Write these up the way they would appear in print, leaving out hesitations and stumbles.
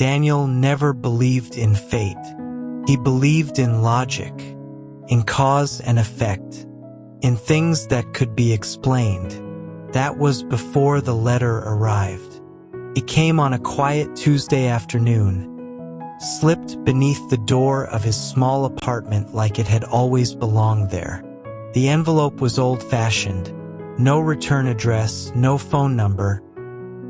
Daniel never believed in fate. He believed in logic, in cause and effect, in things that could be explained. That was before the letter arrived. It came on a quiet Tuesday afternoon, slipped beneath the door of his small apartment like it had always belonged there. The envelope was old-fashioned, no return address, no phone number,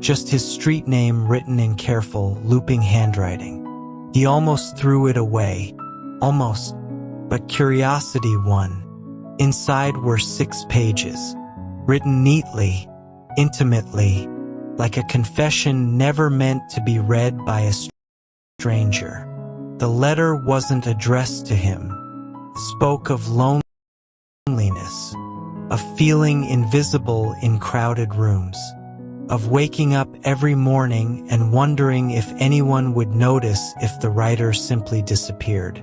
just his street name written in careful, looping handwriting. He almost threw it away. Almost. But curiosity won. Inside were 6 pages, written neatly, intimately, like a confession never meant to be read by a stranger. The letter wasn't addressed to him. It spoke of loneliness, of feeling invisible in crowded rooms, of waking up every morning and wondering if anyone would notice if the writer simply disappeared.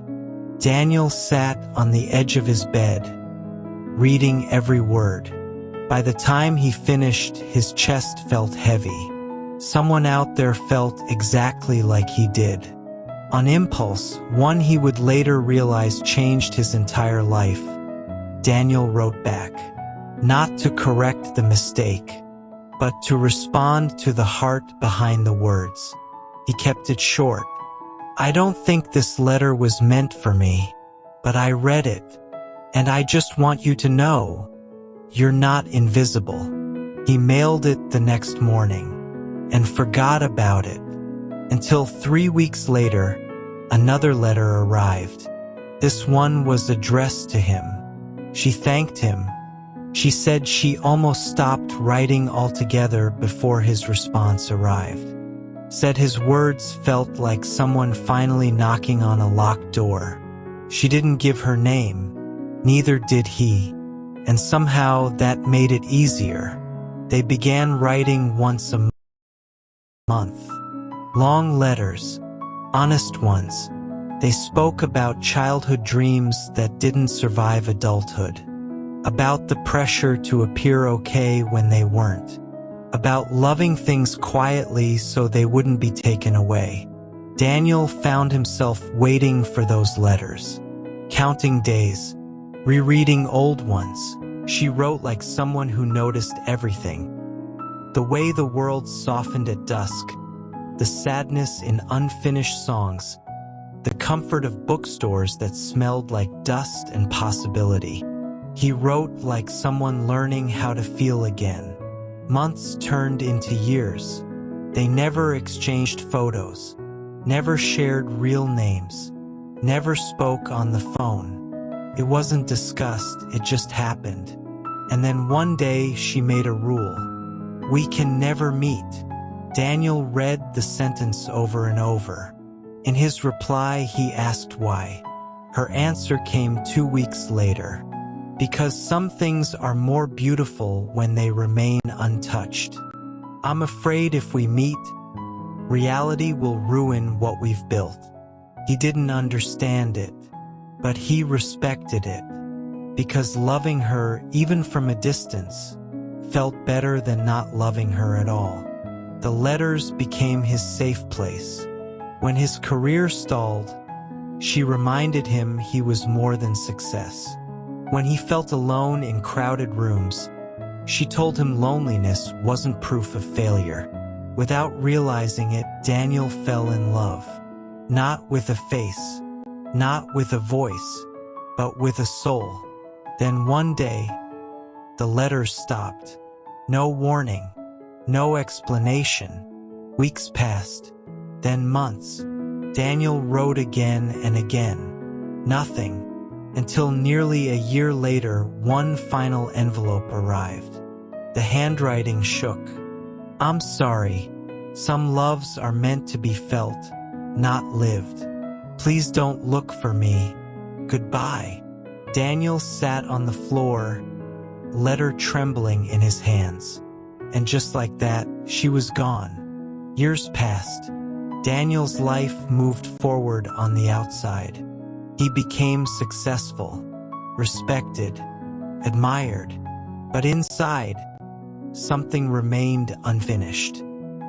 Daniel sat on the edge of his bed, reading every word. By the time he finished, his chest felt heavy. Someone out there felt exactly like he did. On impulse, one he would later realize changed his entire life. Daniel wrote back, not to correct the mistake, but to respond to the heart behind the words. He kept it short. I don't think this letter was meant for me, but I read it, and I just want you to know, you're not invisible. He mailed it the next morning, and forgot about it, until 3 weeks later, another letter arrived. This one was addressed to him. She thanked him. She said she almost stopped writing altogether before his response arrived. Said his words felt like someone finally knocking on a locked door. She didn't give her name, neither did he, and somehow that made it easier. They began writing once a month. Long letters, honest ones. They spoke about childhood dreams that didn't survive adulthood, about the pressure to appear okay when they weren't, about loving things quietly so they wouldn't be taken away. Daniel found himself waiting for those letters, counting days, rereading old ones. She wrote like someone who noticed everything. The way the world softened at dusk, the sadness in unfinished songs, the comfort of bookstores that smelled like dust and possibility. He wrote like someone learning how to feel again. Months turned into years. They never exchanged photos, never shared real names, never spoke on the phone. It wasn't discussed, it just happened. And then one day she made a rule. We can never meet. Daniel read the sentence over and over. In his reply, he asked why. Her answer came 2 weeks later. Because some things are more beautiful when they remain untouched. I'm afraid if we meet, reality will ruin what we've built. He didn't understand it, but he respected it. Because loving her, even from a distance, felt better than not loving her at all. The letters became his safe place. When his career stalled, she reminded him he was more than success. When he felt alone in crowded rooms, she told him loneliness wasn't proof of failure. Without realizing it, Daniel fell in love. Not with a face, not with a voice, but with a soul. Then one day, the letters stopped. No warning, no explanation. Weeks passed, then months. Daniel wrote again and again. Nothing. Until nearly a year later, one final envelope arrived. The handwriting shook. I'm sorry. Some loves are meant to be felt, not lived. Please don't look for me. Goodbye. Daniel sat on the floor, letter trembling in his hands. And just like that, she was gone. Years passed. Daniel's life moved forward on the outside. He became successful, respected, admired, but inside, something remained unfinished.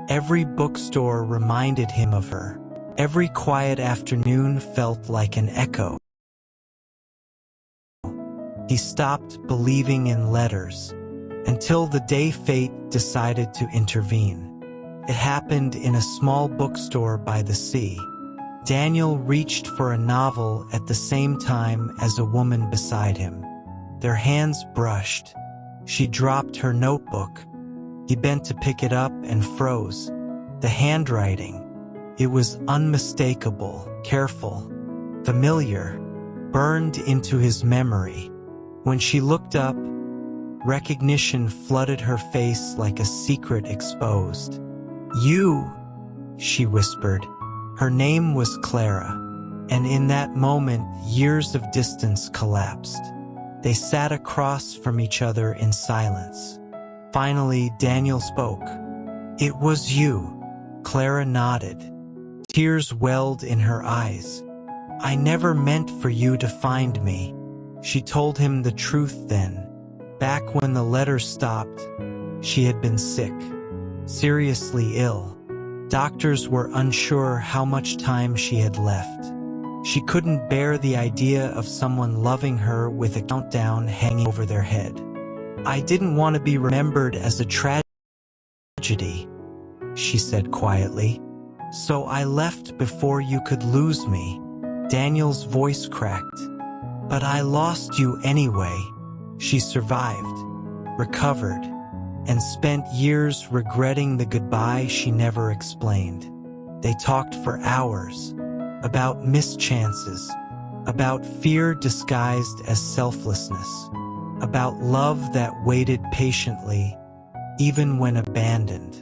Every bookstore reminded him of her. Every quiet afternoon felt like an echo. He stopped believing in letters until the day fate decided to intervene. It happened in a small bookstore by the sea. Daniel reached for a novel at the same time as a woman beside him. Their hands brushed. She dropped her notebook. He bent to pick it up and froze. The handwriting, it was unmistakable, careful, familiar, burned into his memory. When she looked up, recognition flooded her face like a secret exposed. "You," she whispered. Her name was Clara, and in that moment, years of distance collapsed. They sat across from each other in silence. Finally, Daniel spoke. "It was you." Clara nodded. Tears welled in her eyes. "I never meant for you to find me." She told him the truth then. Back when the letters stopped, she had been sick, seriously ill. Doctors were unsure how much time she had left. She couldn't bear the idea of someone loving her with a countdown hanging over their head. "I didn't want to be remembered as a tragedy," she said quietly. "So I left before you could lose me." Daniel's voice cracked. "But I lost you anyway." She survived, recovered, and spent years regretting the goodbye she never explained. They talked for hours about mischances, about fear disguised as selflessness, about love that waited patiently, even when abandoned.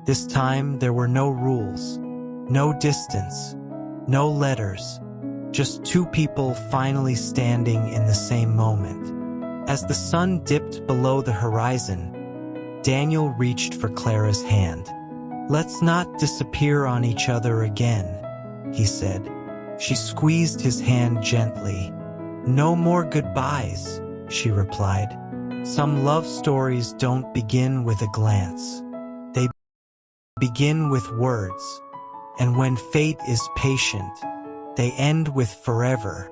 This time there were no rules, no distance, no letters, just two people finally standing in the same moment. As the sun dipped below the horizon, Daniel reached for Clara's hand. "Let's not disappear on each other again," he said. She squeezed his hand gently. "No more goodbyes," she replied. "Some love stories don't begin with a glance. They begin with words, and when fate is patient, they end with forever."